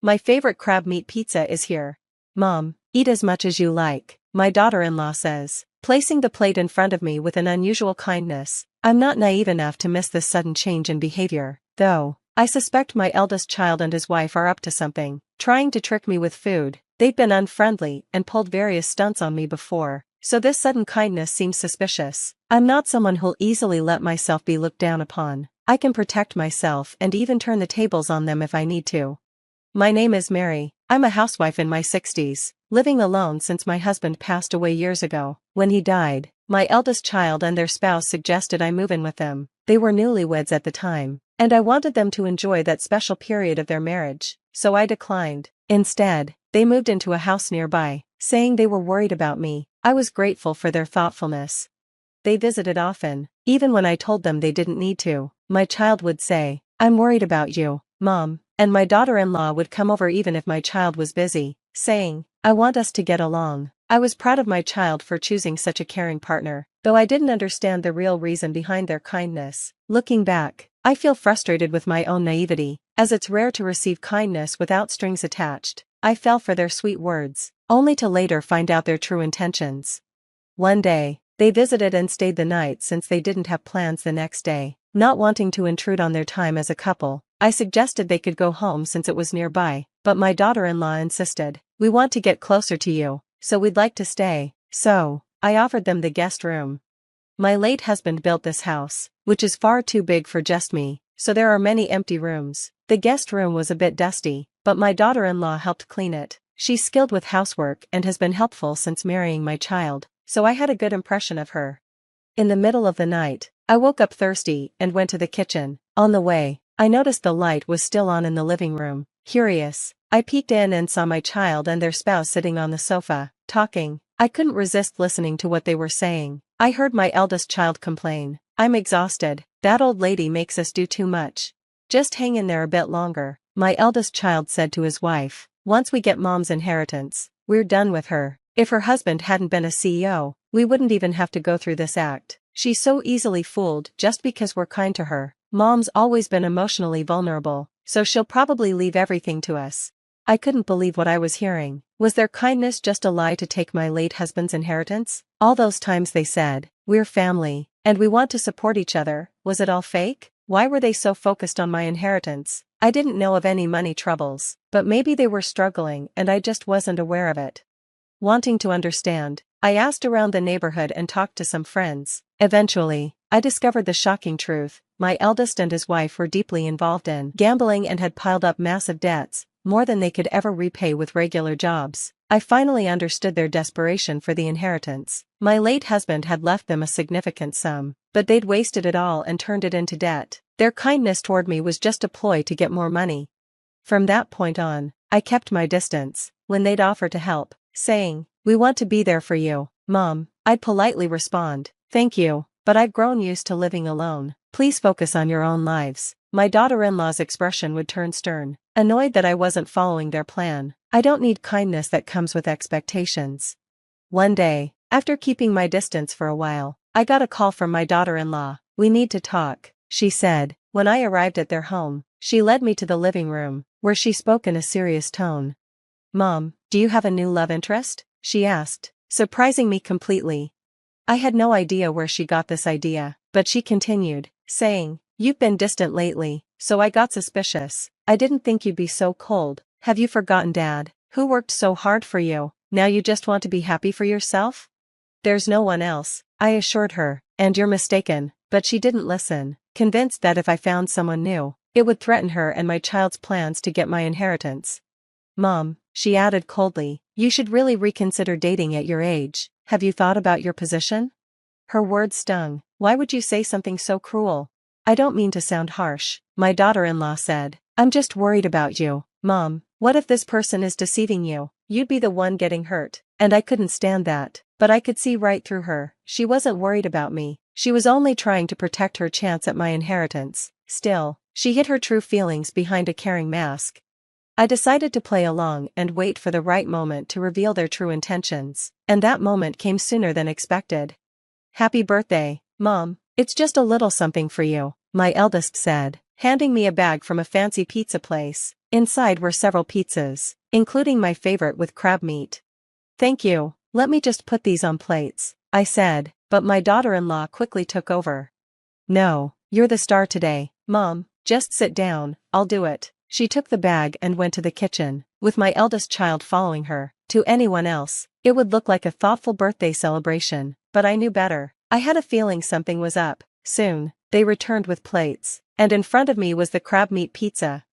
My favorite crab meat pizza is here. Mom, eat as much as you like, my daughter-in-law says, placing the plate in front of me with an unusual kindness. I'm not naive enough to miss this sudden change in behavior, though. I suspect my eldest child and his wife are up to something, trying to trick me with food. They've been unfriendly and pulled various stunts on me before, so this sudden kindness seems suspicious. I'm not someone who'll easily let myself be looked down upon. I can protect myself and even turn the tables on them if I need to. My name is Mary. I'm a housewife in my 60s, living alone since my husband passed away years ago. When he died, my eldest child and their spouse suggested I move in with them. They were newlyweds at the time, and I wanted them to enjoy that special period of their marriage, so I declined. Instead, they moved into a house nearby, saying they were worried about me. I was grateful for their thoughtfulness. They visited often, even when I told them they didn't need to. My child would say, "I'm worried about you, Mom," and my daughter-in-law would come over even if my child was busy, saying, "I want us to get along." I was proud of my child for choosing such a caring partner, though I didn't understand the real reason behind their kindness. Looking back, I feel frustrated with my own naivety, as it's rare to receive kindness without strings attached. I fell for their sweet words, only to later find out their true intentions. One day, they visited and stayed the night since they didn't have plans the next day. Not wanting to intrude on their time as a couple, I suggested they could go home since it was nearby, but my daughter-in-law insisted. "We want to get closer to you, so we'd like to stay." So, I offered them the guest room. My late husband built this house, which is far too big for just me, so there are many empty rooms. The guest room was a bit dusty, but my daughter-in-law helped clean it. She's skilled with housework and has been helpful since marrying my child, so I had a good impression of her. In the middle of the night, I woke up thirsty and went to the kitchen. On the way, I noticed the light was still on in the living room. Curious, I peeked in and saw my child and their spouse sitting on the sofa, talking. I couldn't resist listening to what they were saying. I heard my eldest child complain, "I'm exhausted, that old lady makes us do too much. Just hang in there a bit longer." My eldest child said to his wife, "Once we get Mom's inheritance, we're done with her. If her husband hadn't been a CEO, we wouldn't even have to go through this act. She's so easily fooled just because we're kind to her. Mom's always been emotionally vulnerable, so she'll probably leave everything to us." I couldn't believe what I was hearing. Was their kindness just a lie to take my late husband's inheritance? All those times they said, "We're family, and we want to support each other," was it all fake? Why were they so focused on my inheritance? I didn't know of any money troubles, but maybe they were struggling and I just wasn't aware of it. Wanting to understand, I asked around the neighborhood and talked to some friends. Eventually, I discovered the shocking truth. My eldest and his wife were deeply involved in gambling and had piled up massive debts, more than they could ever repay with regular jobs. I finally understood their desperation for the inheritance. My late husband had left them a significant sum, but they'd wasted it all and turned it into debt. Their kindness toward me was just a ploy to get more money. From that point on, I kept my distance. When they'd offer to help, saying, "We want to be there for you, Mom," I'd politely respond, "Thank you, but I've grown used to living alone. Please focus on your own lives." My daughter-in-law's expression would turn stern, annoyed that I wasn't following their plan. I don't need kindness that comes with expectations. One day, after keeping my distance for a while, I got a call from my daughter-in-law. "We need to talk," she said. When I arrived at their home, she led me to the living room, where she spoke in a serious tone. "Mom, do you have a new love interest?" she asked, surprising me completely. I had no idea where she got this idea, but she continued, saying, "You've been distant lately, so I got suspicious. I didn't think you'd be so cold. Have you forgotten Dad, who worked so hard for you? Now you just want to be happy for yourself?" "There's no one else," I assured her, "and you're mistaken." But she didn't listen, convinced that if I found someone new, it would threaten her and my child's plans to get my inheritance. "Mom," she added coldly, "you should really reconsider dating at your age. Have you thought about your position?" Her words stung. "Why would you say something so cruel?" "I don't mean to sound harsh," my daughter-in-law said. "I'm just worried about you, Mom. What if this person is deceiving you? You'd be the one getting hurt." And I couldn't stand that. But I could see right through her. She wasn't worried about me. She was only trying to protect her chance at my inheritance. Still, she hid her true feelings behind a caring mask. I decided to play along and wait for the right moment to reveal their true intentions. And that moment came sooner than expected. "Happy birthday, Mom. It's just a little something for you," my eldest said, handing me a bag from a fancy pizza place. Inside were several pizzas, including my favorite with crab meat. "Thank you, let me just put these on plates," I said, but my daughter-in-law quickly took over. "No, you're the star today, Mom, just sit down, I'll do it." She took the bag and went to the kitchen, with my eldest child following her. To anyone else, it would look like a thoughtful birthday celebration, but I knew better. I had a feeling something was up. Soon, they returned with plates, and in front of me was the crab meat pizza.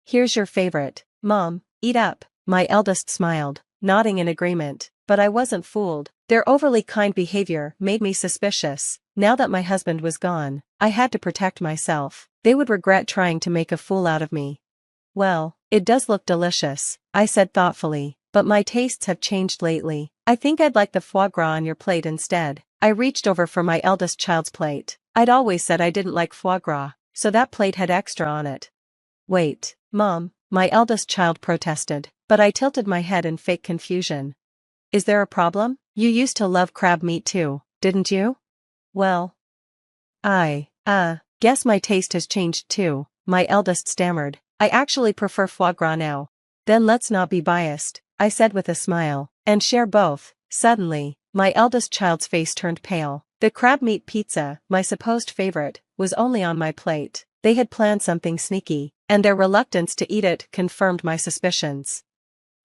"Here's your favorite, Mom, eat up." My eldest smiled, nodding in agreement, but I wasn't fooled. Their overly kind behavior made me suspicious. Now that my husband was gone, I had to protect myself. They would regret trying to make a fool out of me. "Well, it does look delicious," I said thoughtfully, "but my tastes have changed lately. I think I'd like the foie gras on your plate instead." I reached over for my eldest child's plate. I'd always said I didn't like foie gras, so that plate had extra on it. "Wait, Mom," my eldest child protested, but I tilted my head in fake confusion. "Is there a problem? You used to love crab meat too, didn't you?" "Well, guess my taste has changed too," my eldest stammered. "I actually prefer foie gras now." "Then let's not be biased," I said with a smile, "and share both." Suddenly, my eldest child's face turned pale. The crab meat pizza, my supposed favorite, was only on my plate. They had planned something sneaky, and their reluctance to eat it confirmed my suspicions.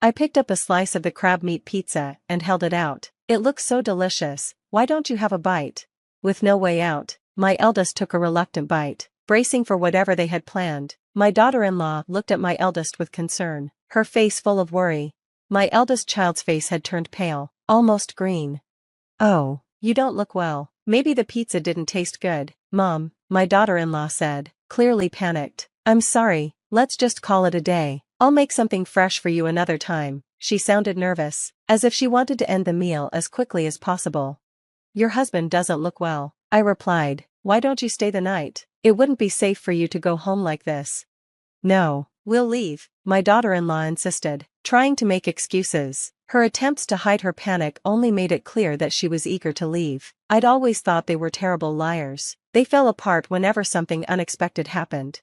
I picked up a slice of the crab meat pizza and held it out. "It looks so delicious, why don't you have a bite?" With no way out, my eldest took a reluctant bite, bracing for whatever they had planned. My daughter-in-law looked at my eldest with concern, her face full of worry. My eldest child's face had turned pale, almost green. "Oh, you don't look well. Maybe the pizza didn't taste good, Mom," my daughter-in-law said, clearly panicked. "I'm sorry, let's just call it a day. I'll make something fresh for you another time." She sounded nervous, as if she wanted to end the meal as quickly as possible. "Your husband doesn't look well," I replied. "Why don't you stay the night? It wouldn't be safe for you to go home like this." "No, we'll leave," my daughter-in-law insisted, trying to make excuses. Her attempts to hide her panic only made it clear that she was eager to leave. I'd always thought they were terrible liars. They fell apart whenever something unexpected happened.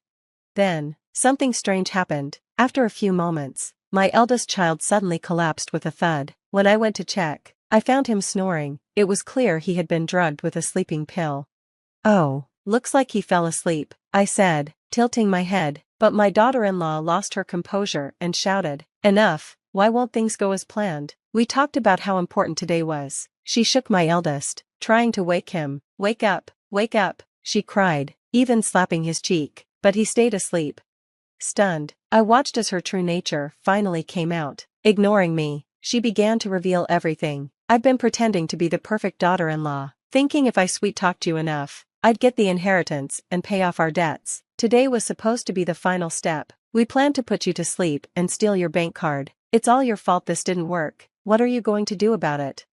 Then, something strange happened. After a few moments, my eldest child suddenly collapsed with a thud. When I went to check, I found him snoring. It was clear he had been drugged with a sleeping pill. "Oh, looks like he fell asleep," I said, tilting my head, but my daughter-in-law lost her composure and shouted, "Enough, why won't things go as planned? We talked about how important today was." She shook my eldest, trying to wake him. Wake up," she cried, even slapping his cheek, but he stayed asleep. Stunned, I watched as her true nature finally came out. Ignoring me, she began to reveal everything. "I've been pretending to be the perfect daughter-in-law, thinking if I sweet-talked you enough, I'd get the inheritance and pay off our debts. Today was supposed to be the final step. We planned to put you to sleep and steal your bank card. It's all your fault this didn't work. What are you going to do about it?"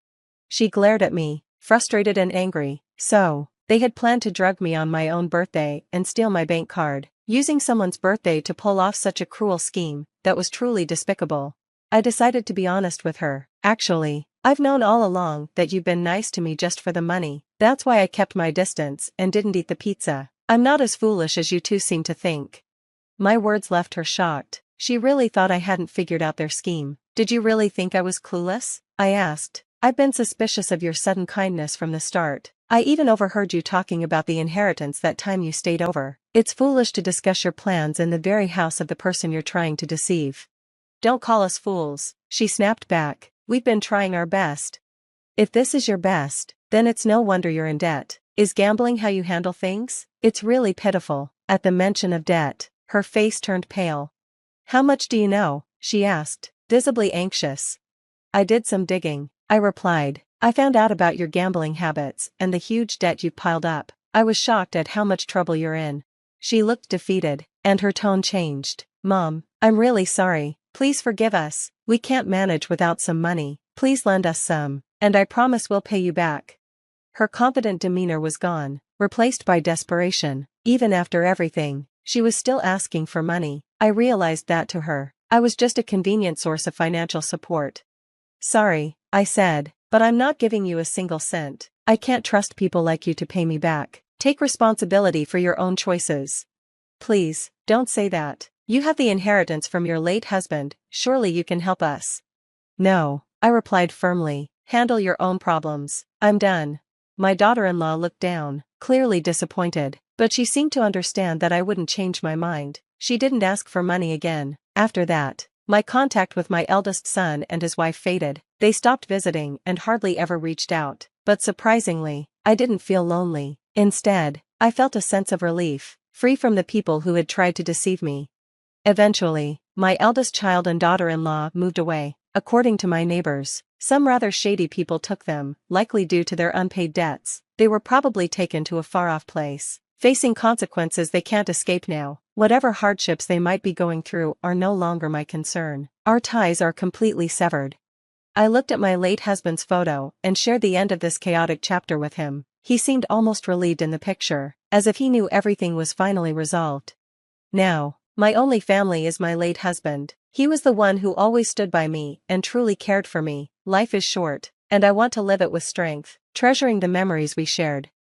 She glared at me, frustrated and angry. So, they had planned to drug me on my own birthday and steal my bank card. Using someone's birthday to pull off such a cruel scheme, that was truly despicable. I decided to be honest with her. "Actually, I've known all along that you've been nice to me just for the money. That's why I kept my distance and didn't eat the pizza. I'm not as foolish as you two seem to think." My words left her shocked. She really thought I hadn't figured out their scheme. "Did you really think I was clueless?" I asked. "I've been suspicious of your sudden kindness from the start. I even overheard you talking about the inheritance that time you stayed over. It's foolish to discuss your plans in the very house of the person you're trying to deceive." "Don't call us fools," she snapped back. "We've been trying our best." "If this is your best, then it's no wonder you're in debt. Is gambling how you handle things? It's really pitiful." At the mention of debt, her face turned pale. "How much do you know?" she asked, visibly anxious. "I did some digging," I replied. "I found out about your gambling habits and the huge debt you piled up. I was shocked at how much trouble you're in." She looked defeated, and her tone changed. "Mom, I'm really sorry. Please forgive us. We can't manage without some money. Please lend us some, and I promise we'll pay you back." Her confident demeanor was gone, replaced by desperation. Even after everything, she was still asking for money. I realized that to her, I was just a convenient source of financial support. "Sorry," I said, "but I'm not giving you a single cent. I can't trust people like you to pay me back. Take responsibility for your own choices." "Please, don't say that. You have the inheritance from your late husband, surely you can help us. No, I replied firmly, handle your own problems. I'm done. My daughter-in-law looked down, clearly disappointed, but she seemed to understand that I wouldn't change my mind. She didn't ask for money again. After that, my contact with my eldest son and his wife faded. They stopped visiting and hardly ever reached out. But surprisingly, I didn't feel lonely. Instead, I felt a sense of relief, free from the people who had tried to deceive me. Eventually, my eldest child and daughter-in-law moved away. According to my neighbors, some rather shady people took them, likely due to their unpaid debts. They were probably taken to a far-off place, facing consequences they can't escape now. Whatever hardships they might be going through are no longer my concern. Our ties are completely severed. I looked at my late husband's photo and shared the end of this chaotic chapter with him. He seemed almost relieved in the picture, as if he knew everything was finally resolved. Now, my only family is my late husband. He was the one who always stood by me and truly cared for me. Life is short, and I want to live it with strength, treasuring the memories we shared.